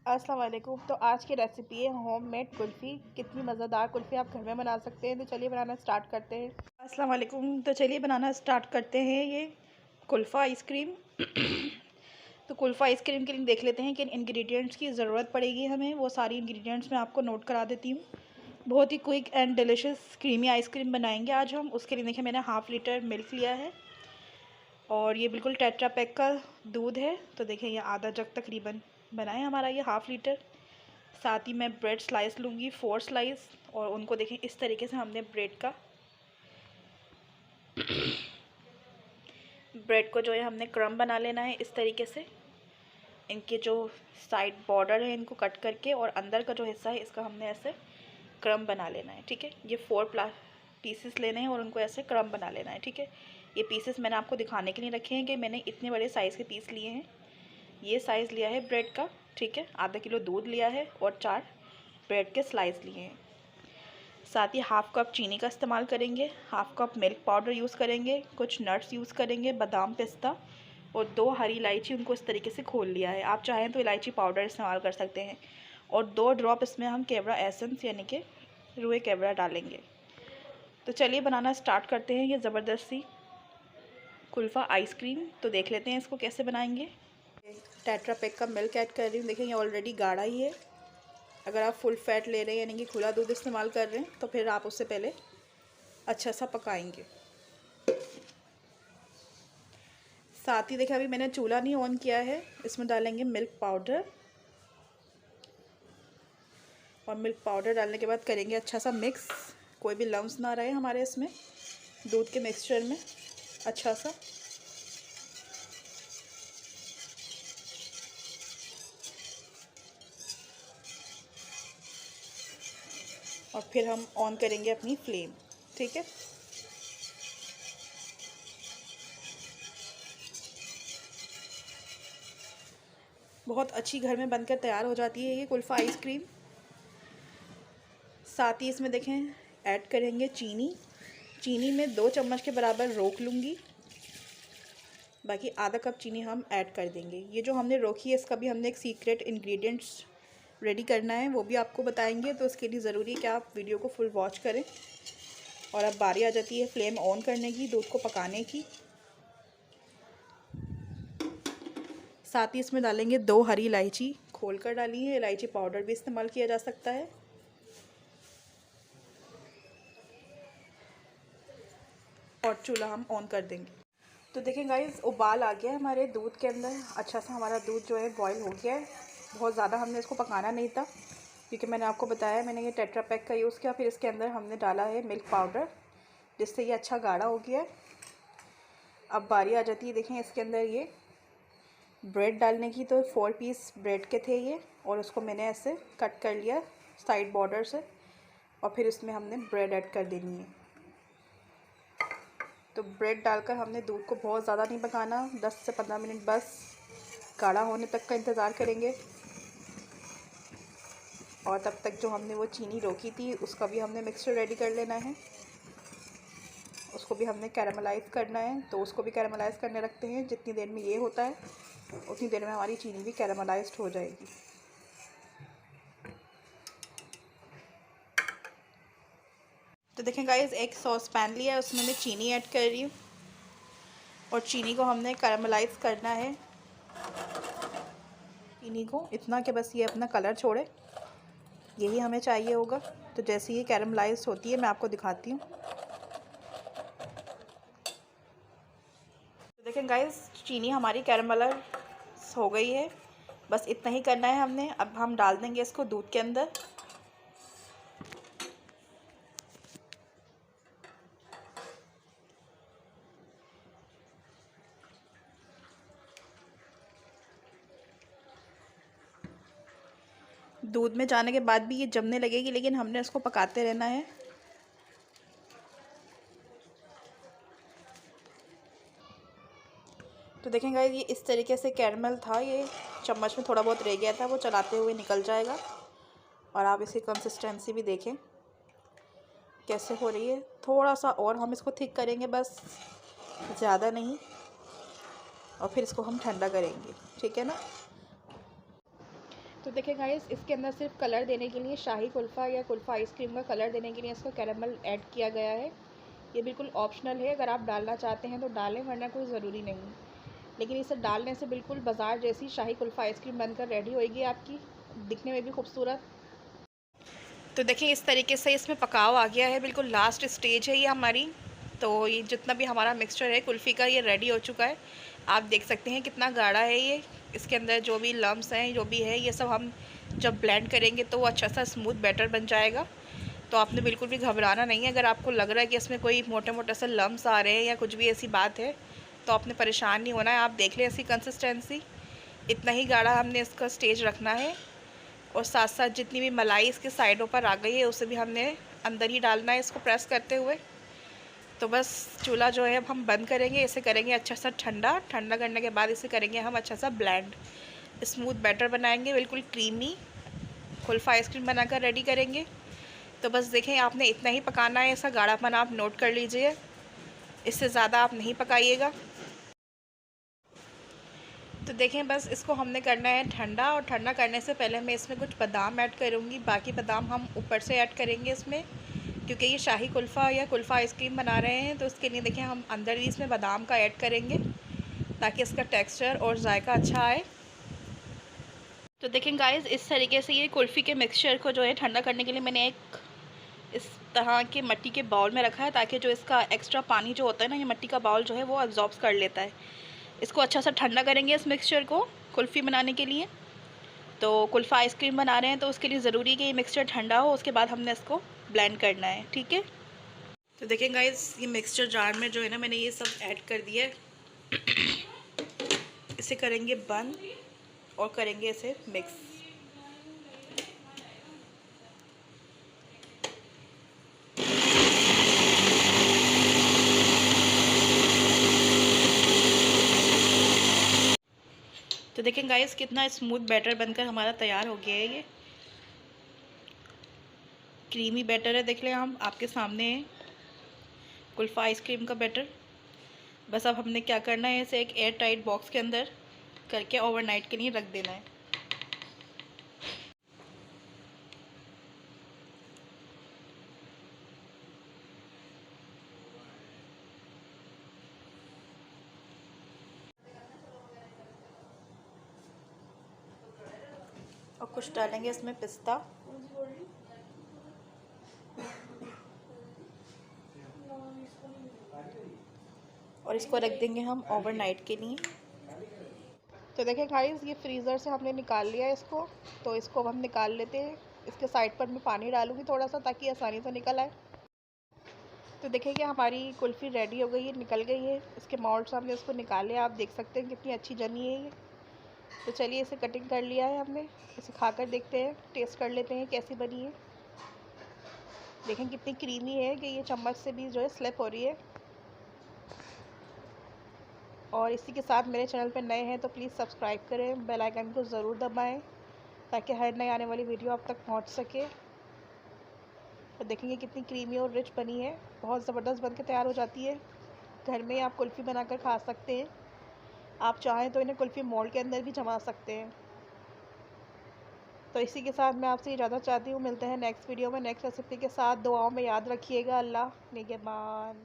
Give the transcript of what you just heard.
अस्सलाम वालेकुम। तो आज की रेसिपी है होममेड कुल्फ़ी। कितनी मज़ेदार कुल्फ़ी आप घर में बना सकते हैं। तो चलिए बनाना स्टार्ट करते हैं। अस्सलाम वालेकुम। तो चलिए बनाना स्टार्ट करते हैं ये कुल्फ़ा आइसक्रीम। तो कुल्फ़ा आइसक्रीम के लिए देख लेते हैं किन इंग्रेडिएंट्स की ज़रूरत पड़ेगी हमें। वो सारी इंग्रेडिएंट्स मैं आपको नोट करा देती हूँ। बहुत ही quick and delicious creamy ice cream बनाएंगे आज हम। उसके लिए देखिए मैंने हाफ़ लीटर मिल्क लिया है और ये बिल्कुल टेट्रा पैक का दूध है। तो देखिए ये आधा जग तकरीबन बनाए हमारा ये हाफ़ लीटर। साथ ही मैं ब्रेड स्लाइस लूँगी 4 स्लाइस, और उनको देखें इस तरीके से हमने ब्रेड को जो है हमने क्रम्ब बना लेना है इस तरीके से। इनके जो साइड बॉर्डर है इनको कट करके, और अंदर का जो हिस्सा है इसका हमने ऐसे क्रम्ब बना लेना है। ठीक है, ये 4 पीसेस लेने हैं और उनको ऐसे क्रम्ब बना लेना है। ठीक है, ये पीसेस मैंने आपको दिखाने के लिए रखे हैं कि मैंने इतने बड़े साइज़ के पीस लिए हैं। ये साइज़ लिया है ब्रेड का। ठीक है, आधा किलो दूध लिया है और 4 ब्रेड के स्लाइस लिए हैं। साथ ही हाफ़ कप चीनी का इस्तेमाल करेंगे, half cup milk powder use करेंगे, कुछ नट्स यूज़ करेंगे, बादाम पिस्ता, और 2 हरी इलायची उनको इस तरीके से खोल लिया है। आप चाहें तो इलायची पाउडर इस्तेमाल कर सकते हैं। और 2 ड्रॉप इसमें हम केवड़ा एसेंस यानी कि रूए केवड़ा डालेंगे। तो चलिए बनाना स्टार्ट करते हैं ये ज़बरदस्ती कुल्फ़ा आइसक्रीम। तो देख लेते हैं इसको कैसे बनाएंगे। टेट्रा पैक का मिल्क ऐड कर रही हूँ। देखिए ये ऑलरेडी गाढ़ा ही है। अगर आप फुल फैट ले रहे हैं यानी कि खुला दूध इस्तेमाल कर रहे हैं तो फिर आप उससे पहले अच्छा सा पकाएंगे। साथ ही देखिए अभी मैंने चूल्हा नहीं ऑन किया है। इसमें डालेंगे मिल्क पाउडर, और मिल्क पाउडर डालने के बाद करेंगे अच्छा सा मिक्स। कोई भी लम्स ना रहे हमारे इसमें दूध के मिक्सचर में। अच्छा सा और फिर हम ऑन करेंगे अपनी फ्लेम। ठीक है, बहुत अच्छी घर में बनकर तैयार हो जाती है ये कुल्फ़ा आइसक्रीम। साथ ही इसमें देखें ऐड करेंगे चीनी। चीनी में 2 चम्मच के बराबर रोक लूँगी, बाकी आधा कप चीनी हम ऐड कर देंगे। ये जो हमने रोकी है इसका भी हमने एक सीक्रेट इंग्रेडिएंट्स रेडी करना है, वो भी आपको बताएंगे। तो उसके लिए ज़रूरी है कि आप वीडियो को फुल वॉच करें। और अब बारी आ जाती है फ्लेम ऑन करने की, दूध को पकाने की। साथ ही इसमें डालेंगे 2 हरी इलायची खोल कर डाली है। इलायची पाउडर भी इस्तेमाल किया जा सकता है। और चूल्हा हम ऑन कर देंगे। तो देखें गाइस उबाल आ गया है हमारे दूध के अंदर। अच्छा सा हमारा दूध जो है बॉईल हो गया है। बहुत ज़्यादा हमने इसको पकाना नहीं था, क्योंकि मैंने आपको बताया मैंने ये टेट्रा पैक का यूज़ किया। फिर इसके अंदर हमने डाला है मिल्क पाउडर, जिससे ये अच्छा गाढ़ा हो गया है। अब बारी आ जाती है देखें इसके अंदर ये ब्रेड डालने की। तो 4 पीस ब्रेड के थे ये, और उसको मैंने ऐसे कट कर लिया साइड बॉर्डर से, और फिर इसमें हमने ब्रेड ऐड कर देनी है। तो ब्रेड डालकर हमने दूध को बहुत ज़्यादा नहीं पकाना, 10 से 15 मिनट बस गाढ़ा होने तक का इंतज़ार करेंगे। और तब तक जो हमने वो चीनी रोकी थी उसका भी हमने मिक्सचर रेडी कर लेना है। उसको भी हमने कैरामलाइज़ करना है, तो उसको भी कैरामलाइज़ करने रखते हैं। जितनी देर में ये होता है उतनी देर में हमारी चीनी भी कैरामलाइज्ड हो जाएगी। तो देखें गाइस एक सॉस पैन लिया है, उसमें मैं चीनी ऐड कर रही हूँ, और चीनी को हमने कैरामलाइज़ करना है। चीनी को इतना कि बस ये अपना कलर छोड़े, यही हमें चाहिए होगा। तो जैसे ये कैरामलाइज़ होती है मैं आपको दिखाती हूँ। तो देखें गाइस चीनी हमारी कैरामलाइज़ हो गई है। बस इतना ही करना है हमने। अब हम डाल देंगे इसको दूध के अंदर। दूध में जाने के बाद भी ये जमने लगेगी, लेकिन हमने इसको पकाते रहना है। तो देखें गाइस ये इस तरीके से कैरमल था, ये चम्मच में थोड़ा बहुत रह गया था, वो चलाते हुए निकल जाएगा। और आप इसकी कंसिस्टेंसी भी देखें कैसे हो रही है। थोड़ा सा और हम इसको थिक करेंगे, बस ज़्यादा नहीं, और फिर इसको हम ठंडा करेंगे। ठीक है ना। तो देखिए गाइस, इसके अंदर सिर्फ कलर देने के लिए शाही कुल्फ़ा या कुल्फ़ा आइसक्रीम का कलर देने के लिए इसको कैरेमल ऐड किया गया है। ये बिल्कुल ऑप्शनल है, अगर आप डालना चाहते हैं तो डालें, वरना कोई ज़रूरी नहीं। लेकिन इसे डालने से बिल्कुल बाज़ार जैसी शाही कुल्फ़ा आइसक्रीम बनकर रेडी होएगी आपकी, दिखने में भी खूबसूरत। तो देखिए इस तरीके से इसमें पकाव आ गया है, बिल्कुल लास्ट स्टेज है ये हमारी। तो ये जितना भी हमारा मिक्सचर है कुल्फ़ी का, ये रेडी हो चुका है। आप देख सकते हैं कितना गाढ़ा है ये। इसके अंदर जो भी लम्स हैं, जो भी है, ये सब हम जब ब्लेंड करेंगे तो वो अच्छा सा स्मूथ बैटर बन जाएगा। तो आपने बिल्कुल भी घबराना नहीं है। अगर आपको लग रहा है कि इसमें कोई मोटे मोटे से लम्स आ रहे हैं या कुछ भी ऐसी बात है, तो आपने परेशान नहीं होना है। आप देख लें इसकी कंसिस्टेंसी, इतना ही गाढ़ा हमने इसका स्टेज रखना है। और साथ साथ जितनी भी मलाई इसके साइडों पर आ गई है, उसे भी हमने अंदर ही डालना है इसको प्रेस करते हुए। तो बस चूल्हा जो है अब हम बंद करेंगे, इसे करेंगे अच्छा सा ठंडा। ठंडा करने के बाद इसे करेंगे हम अच्छा सा ब्लेंड, स्मूथ बैटर बनाएंगे, बिल्कुल क्रीमी कुल्फ़ा आइसक्रीम बनाकर रेडी करेंगे। तो बस देखें, आपने इतना ही पकाना है, ऐसा गाढ़ापन आप नोट कर लीजिए, इससे ज़्यादा आप नहीं पकाइएगा। तो देखें बस इसको हमने करना है ठंडा, और ठंडा करने से पहले मैं इसमें कुछ बादाम ऐड करूँगी। बाकी बादाम हम ऊपर से ऐड करेंगे इसमें, क्योंकि ये शाही कुल्फ़ा या कुल्फ़ा आइसक्रीम बना रहे हैं, तो इसके लिए देखें हम अंदर ही इसमें बादाम का ऐड करेंगे ताकि इसका टेक्सचर और जायका अच्छा आए। तो देखें गाइस, इस तरीके से ये कुल्फ़ी के मिक्सचर को जो है ठंडा करने के लिए मैंने एक इस तरह के मिट्टी के बाउल में रखा है, ताकि जो इसका एक्स्ट्रा पानी जो होता है ना, ये मिट्टी का बाउल जो है वो एब्जॉर्ब कर लेता है। इसको अच्छा सा ठंडा करेंगे इस मिक्सचर को कुल्फ़ी बनाने के लिए। तो कुल्फ़ा आइसक्रीम बना रहे हैं तो उसके लिए ज़रूरी है कि ये मिक्सचर ठंडा हो, उसके बाद हमने इसको ब्लेंड करना है, ठीक है। तो देखें गाइस, ये मिक्सचर जार में जो है ना, मैंने ये सब ऐड कर दिया है। इसे करेंगे बंद और करेंगे इसे मिक्स। तो देखें गाइस, कितना स्मूथ बैटर बनकर हमारा तैयार हो गया है। ये क्रीमी बैटर है, देख लें हम आपके सामने है कुल्फ़ा आइसक्रीम का बैटर। बस अब हमने क्या करना है, इसे एक एयर टाइट बॉक्स के अंदर करके ओवरनाइट के लिए रख देना है। और कुछ डालेंगे इसमें पिस्ता, और इसको रख देंगे हम ओवरनाइट के लिए। तो देखें गाइस, ये फ्रीज़र से हमने निकाल लिया है इसको। तो इसको अब हम निकाल लेते हैं। इसके साइड पर मैं पानी डालूँगी थोड़ा सा, ताकि आसानी से निकल आए। तो देखिए कि हमारी कुल्फ़ी रेडी हो गई है, निकल गई है। इसके मोल्ड से हमने इसको निकाल लिया, आप देख सकते हैं कितनी अच्छी जमी है ये। तो चलिए, इसे कटिंग कर लिया है हमने, इसे खाकर देखते हैं, टेस्ट कर लेते हैं कैसी बनी है। देखें कितनी क्रीमी है कि ये चम्मच से भी जो है स्लिप हो रही है। और इसी के साथ मेरे चैनल पर नए हैं तो प्लीज़ सब्सक्राइब करें, बेल आइकन को ज़रूर दबाएं, ताकि हर नई आने वाली वीडियो आप तक पहुंच सके। तो देखेंगे कितनी क्रीमी और रिच बनी है, बहुत ज़बरदस्त बन के तैयार हो जाती है। घर में आप कुल्फ़ी बनाकर खा सकते हैं। आप चाहें तो इन्हें कुल्फ़ी मोल्ड के अंदर भी जमा सकते हैं। तो इसी के साथ मैं आपसे इजाज़त चाहती हूँ। मिलते हैं नेक्स्ट वीडियो में नेक्स्ट रेसिपी के साथ। दुआओं में याद रखिएगा। अल्लाह निगहबान।